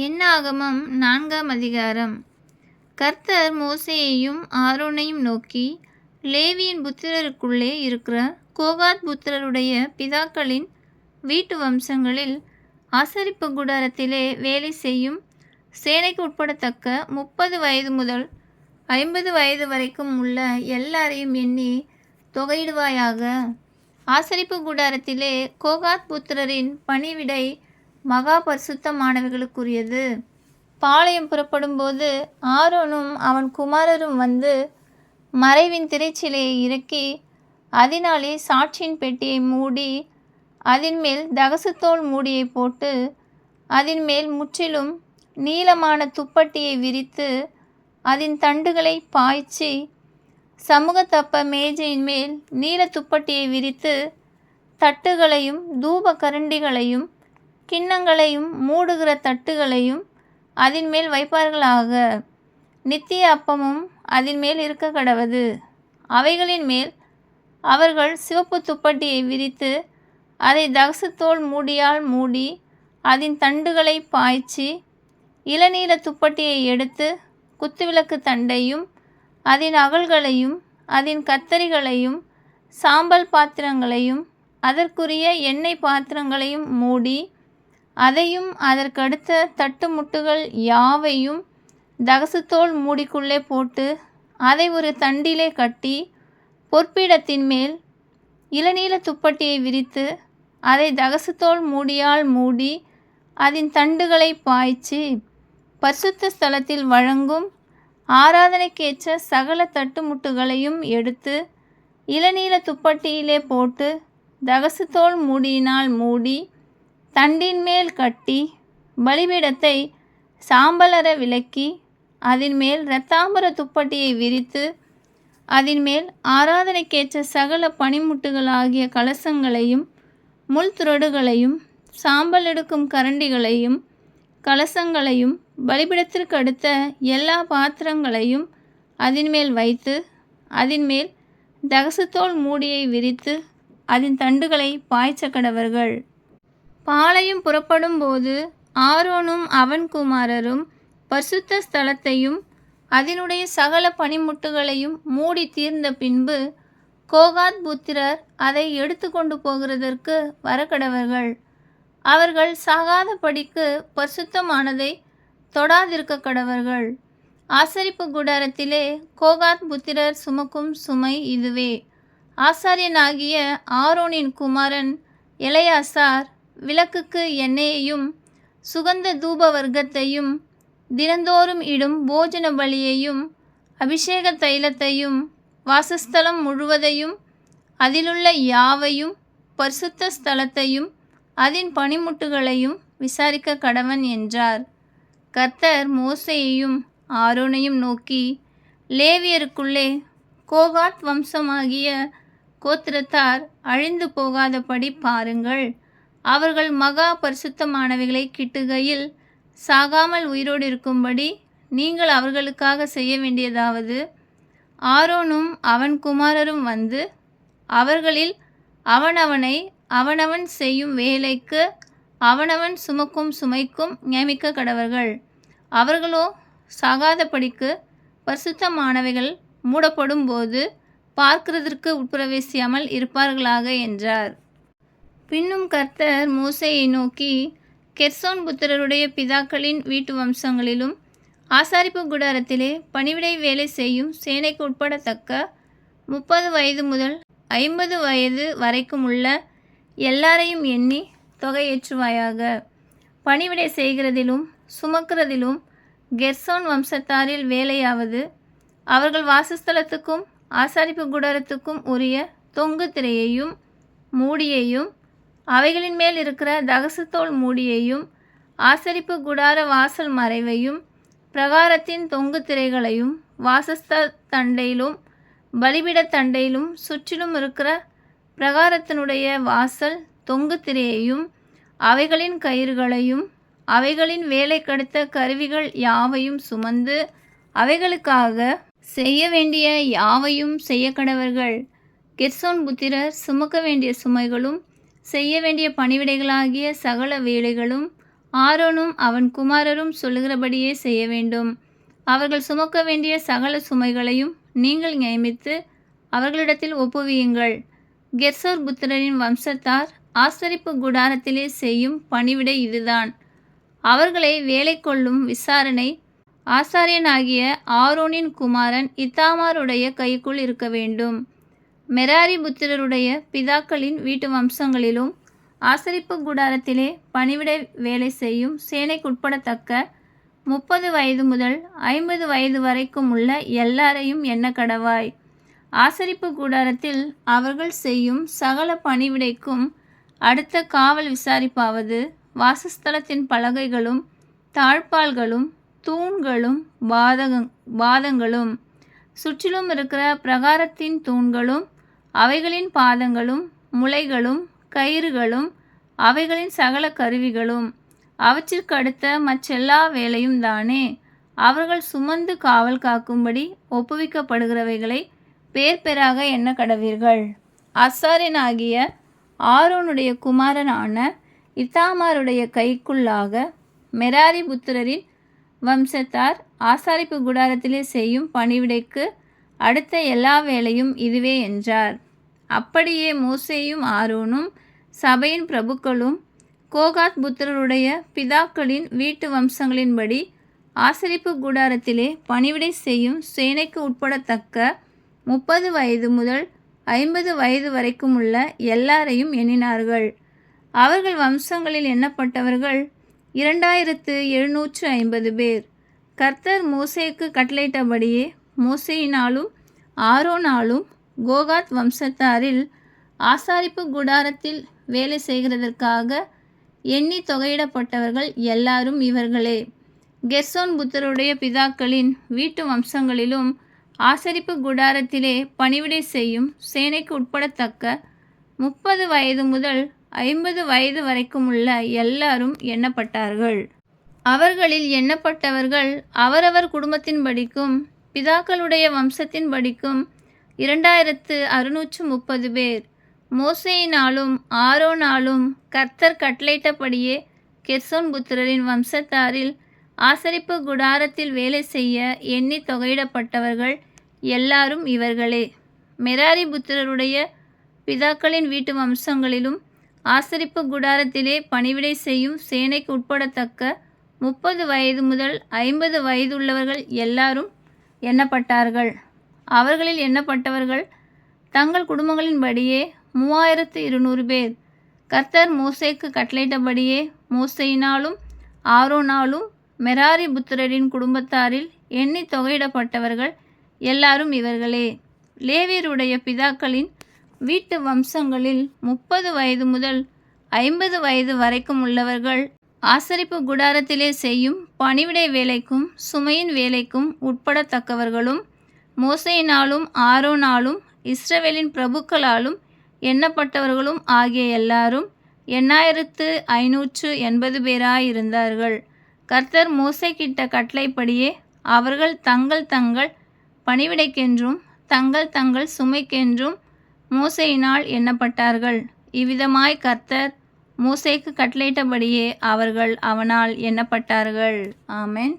என்னாகமம் 4ஆம் அதிகாரம். கர்த்தர் மோசேயையும் ஆரோனையும் நோக்கி, லேவியின் புத்திரருக்குள்ளே இருக்கிற கோகாத் புத்திரருடைய பிதாக்களின் வீட்டு வம்சங்களில் ஆசரிப்பு கூடாரத்திலே வேலை செய்யும் சேனைக்கு உட்படத்தக்க 30 வயது முதல் 50 வயது வரைக்கும் உள்ள எல்லாரையும் எண்ணி தொகையிடுவாயாக. ஆசரிப்பு கூடாரத்திலே கோகாத் புத்திரரின் பணிவிடை மகா பரிசுத்தமானவைகளுக்குரியது. பாளையம் புறப்படும்போது ஆரோனும் அவன் குமாரரும் வந்து மறைவின் திரைச்சிலையை இறக்கி அதனாலே சாட்சியின் பெட்டியை மூடி அதன் மேல் தகசுத்தோல் மூடியை போட்டு அதன் மேல் முற்றிலும் நீளமான துப்பட்டியை விரித்து அதன் தண்டுகளை பாய்ச்சி சமூகத்தப்ப மேஜையின் மேல் நீல துப்பட்டியை விரித்து தட்டுகளையும் தூப கரண்டிகளையும் கிண்ணங்களையும் மூடுகிற தட்டுகளையும் அதன் மேல் வைப்பார்களாக. நித்திய அப்பமும் அதன் மேல் இருக்க கடவது. அவைகளின் மேல் அவர்கள் சிவப்பு துப்பட்டியை விரித்து அதை தகசுத்தோல் மூடியால் மூடி அதன் தண்டுகளை பாய்ச்சி இளநீல துப்பட்டியை எடுத்து குத்துவிளக்கு தண்டையும் அதன் அகல்களையும் அதன் கத்தரிகளையும் சாம்பல் பாத்திரங்களையும் அதற்குரிய எண்ணெய் பாத்திரங்களையும் மூடி அதையும் அதற்கடுத்த தட்டுமுட்டுகள் யாவையும் தகசுத்தோல் மூடிக்குள்ளே போட்டு அதை ஒரு தண்டிலே கட்டி பொற்பீடத்தின் மேல் இளநீல துப்பட்டியை விரித்து அதை தகசுத்தோல் மூடியால் மூடி அதன் தண்டுகளை பாய்ச்சி பரிசுத்த ஸ்தலத்தில் வழங்கும் ஆராதனைக்கேற்ற சகல தட்டுமுட்டுகளையும் எடுத்து இளநீல துப்பட்டியிலே போட்டு தகசுத்தோல் மூடியினால் மூடி தண்டின் மேல் கட்டி பலிபீடத்தை சாம்பலற விலக்கி அதன் மேல் இரத்தாம்பர துப்பட்டியை விரித்து அதன் மேல் ஆராதனைக்கேற்ற சகல பனிமுட்டுகளாகிய கலசங்களையும் முள்துறடுகளையும் சாம்பல் எடுக்கும் கரண்டிகளையும் கலசங்களையும் பலிபீடத்திற்கு அடுத்த எல்லா பாத்திரங்களையும் அதன் மேல் வைத்து அதன் மேல் தகசுத்தோல் மூடியை விரித்து அதன் தண்டுகளை பாய்ச்ச கடவர்கள். பாளையம் புறப்படும் போது ஆரோனும் அவன் குமாரரும் பரிசுத்த ஸ்தலத்தையும் அதனுடைய சகல பனிமுட்டுகளையும் மூடி தீர்ந்த பின்பு கோகாத் புத்திரர் அதை எடுத்து கொண்டு போகிறதற்கு வரக்கடவர்கள். அவர்கள் சாகாதபடிக்கு பரிசுத்தமானதை தொடாதிருக்க கடவர்கள். ஆசரிப்பு கூடாரத்திலே கோகாத் புத்திரர் சுமக்கும் சுமை இதுவே. ஆசாரியனாகிய ஆரோனின் குமாரன் எலெயாசார் விளக்குக்கு எண்ணெயையும் சுகந்த தூப வர்க்கத்தையும் தினந்தோறும் இடும் போஜன பலியையும் அபிஷேக தைலத்தையும் வாசஸ்தலம் முழுவதையும் அதிலுள்ள யாவையும் பரிசுத்த ஸ்தலத்தையும் அதன் பனிமுட்டுகளையும் விசாரிக்க கடவன் என்றார். கர்த்தர் மோசேயையும் ஆரோனையும் நோக்கி, லேவியருக்குள்ளே கோகாத் வம்சமாகிய கோத்திரத்தார் அழிந்து போகாதபடி பாருங்கள். அவர்கள் மகா பரிசுத்தமானவைகளை கிட்டுகையில் சாகாமல் உயிரோடு இருக்கும்படி நீங்கள் அவர்களுக்காக செய்ய வேண்டியதாவது, ஆரோனும் அவன் குமாரரும் வந்து அவர்களில் அவனவனை அவனவன் செய்யும் வேலைக்கு அவனவன் சுமக்கும் சுமைக்கும் நியமிக்க கடவர்கள். அவர்களோ சாகாதபடிக்கு பரிசுத்தமானவைகள் மூடப்படும் போது பார்க்கிறதற்கு உட்பிரவேசியாமல் இருப்பார்களாக என்றார். பின்னும் கர்த்தர் மோசேயை நோக்கி, கெர்சோன் புத்திரருடைய பிதாக்களின் வீட்டு வம்சங்களிலும் ஆசாரிப்பு கூடாரத்திலே பணிவிடை வேலை செய்யும் சேனைக்கு உட்படத்தக்க 30 வயது முதல் 50 வயது வரைக்கும் உள்ள எல்லாரையும் எண்ணி தொகையேற்றுவாயாக. பணிவிடை செய்கிறதிலும் சுமக்கிறதிலும் கெர்சோன் வம்சத்தாரில் வேலையாவது அவர்கள் வாசஸ்தலத்துக்கும் ஆசாரிப்பு கூடாரத்துக்கும் உரிய தொங்கு திரையையும் மூடியையும் அவைகளின் மேல் இருக்கிற தகசுத்தோல் மூடியையும் ஆசரிப்பு கூடார வாசல் மறைவையும் பிரகாரத்தின் தொங்கு திரைகளையும் வாசஸ்த தண்டையிலும் பலிபீட தண்டையிலும் சுற்றிலும் இருக்கிற பிரகாரத்தினுடைய வாசல் தொங்கு திரையையும் அவைகளின் கயிறுகளையும் அவைகளின் வேலை கடுத்த கருவிகள் யாவையும் சுமந்து அவைகளுக்காக செய்ய வேண்டிய யாவையும் செய்ய கடவர்கள். கெர்சோன் புத்திரர் சுமக்க வேண்டிய சுமைகளும் செய்ய வேண்டிய பணிவிடைகளாகிய சகல வேலைகளும் ஆரோனும் அவன் குமாரரும் சொல்லுகிறபடியே செய்ய வேண்டும். அவர்கள் சுமக்க வேண்டிய சகல சுமைகளையும் நீங்கள் நியமித்து அவர்களிடத்தில் ஒப்புவியுங்கள். கெர்சோர் புத்திரரின் வம்சத்தார் ஆசரிப்பு கூடாரத்திலே செய்யும் பணிவிடை இதுதான். அவர்களை வேலை கொள்ளும் விசாரணை ஆசாரியனாகிய ஆரோனின் குமாரன் இத்தாமாருடைய கைக்குள் இருக்க வேண்டும். மெராரி புத்திரருடைய பிதாக்களின் வீட்டு வம்சங்களிலும் ஆசரிப்பு கூடாரத்திலே பணிவிடை வேலை செய்யும் சேனைக்குட்படத்தக்க 30 வயது முதல் 50 வயது வரைக்கும் உள்ள எல்லாரையும் எண்ண கடவாய். ஆசரிப்பு கூடாரத்தில் அவர்கள் செய்யும் சகல பணிவிடைக்கும் அடுத்த காவல் விசாரிப்பாவது, வாசஸ்தலத்தின் பலகைகளும் தாழ்பால்களும் தூண்களும் பாதங்களும் சுற்றிலும் இருக்கிற பிரகாரத்தின் தூண்களும் அவைகளின் பாதங்களும் முளைகளும் கயிறுகளும் அவைகளின் சகல கருவிகளும் அவற்றிற்கு அடுத்த மற்றெல்லா வேலையும் தானே. அவர்கள் சுமந்து காவல் காக்கும்படி ஒப்புவிக்கப்படுகிறவைகளை பேர் பேராக எண்ண கடவீர்கள். ஆசாரியனாகிய ஆரோனுடைய குமாரனான இத்தாமாருடைய கைக்குள்ளாக மெராரி புத்திரரின் வம்சத்தார் ஆசாரிப்பு கூடாரத்திலே செய்யும் பணிவிடைக்கு அடுத்த எல்லா வேலையும் இதுவே என்றார். அப்படியே மோசேயும் ஆரோனும் சபையின் பிரபுக்களும் கோகாத் புத்திரருடைய பிதாக்களின் வீட்டு வம்சங்களின்படி ஆசரிப்பு கூடாரத்திலே பணிவிடை செய்யும் சேனைக்கு உட்படத்தக்க 30 வயது முதல் 50 வயது வரைக்கும் உள்ள எல்லாரையும் எண்ணினார்கள். அவர்கள் வம்சங்களில் எண்ணப்பட்டவர்கள் 2750 பேர். கர்த்தர் மோசேக்கு கட்டளையிட்டபடியே மோசேயினாலும் ஆரோனாலும் கோகாத் வம்சத்தாரில் ஆசாரிப்பு கூடாரத்தில் வேலை செய்கிறதற்காக எண்ணி தொகையிடப்பட்டவர்கள் எல்லாரும் இவர்களே. கெர்சோன் புத்திரருடைய பிதாக்களின் வீட்டு வம்சங்களிலும் ஆசரிப்பு கூடாரத்திலே பணிவிடை செய்யும் சேனைக்கு உட்படத்தக்க 30 வயது முதல் 50 வயது வரைக்கும் உள்ள எல்லாரும் எண்ணப்பட்டார்கள். அவர்களில் எண்ணப்பட்டவர்கள் அவரவர் குடும்பத்தின்படிக்கும் பிதாக்களுடைய வம்சத்தின்படிக்கும் 2630 பேர். மோசேயினாலும் ஆரோனாலும் கர்த்தர் கட்டளையிட்டபடியே கெர்சோன் புத்திரரின் வம்சத்தாரில் ஆசரிப்பு கூடாரத்தில் வேலை செய்ய எண்ணி தொகையிடப்பட்டவர்கள் எல்லாரும் இவர்களே. மெராரி புத்திரருடைய பிதாக்களின் வீட்டு வம்சங்களிலும் ஆசரிப்பு கூடாரத்திலே பணிவிடை செய்யும் சேனைக்கு உட்படத்தக்க 30 வயது முதல் 50 வயதுள்ளவர்கள் எல்லாரும் எண்ணப்பட்டார்கள். அவர்களில் எண்ணப்பட்டவர்கள் தங்கள் குடும்பங்களின்படியே 3200 பேர். கர்த்தர் மோசேக்கு கட்டளையிட்டபடியே மோசேயினாலும் ஆரோனாலும் மெராரி புத்திரரின் குடும்பத்தாரில் எண்ணி தொகையிடப்பட்டவர்கள் எல்லாரும் இவர்களே. லேவியருடைய பிதாக்களின் வீட்டு வம்சங்களில் 30 வயது முதல் 50 வயது வரைக்கும் உள்ளவர்கள் ஆசரிப்பு கூடாரத்திலே செய்யும் பணிவிடை வேலைக்கும் சுமையின் வேலைக்கும் உட்படத்தக்கவர்களும் மோசேயினாலும் ஆரோனாலும் இஸ்ரவேலின் பிரபுக்களாலும் எண்ணப்பட்டவர்களும் ஆகிய எல்லாரும் 8580 பேராயிருந்தார்கள். கர்த்தர் மோசேக்கிட்ட கட்டளைப்படியே அவர்கள் தங்கள் தங்கள் பணிவிடைக்கென்றும் தங்கள் தங்கள் சுமைக்கென்றும் மோசேயினால் எண்ணப்பட்டார்கள். இவ்விதமாய் கர்த்தர் மோசேக்கு கட்டளையிட்டபடியே அவர்கள் அவனால் எண்ணப்பட்டார்கள். ஆமென்.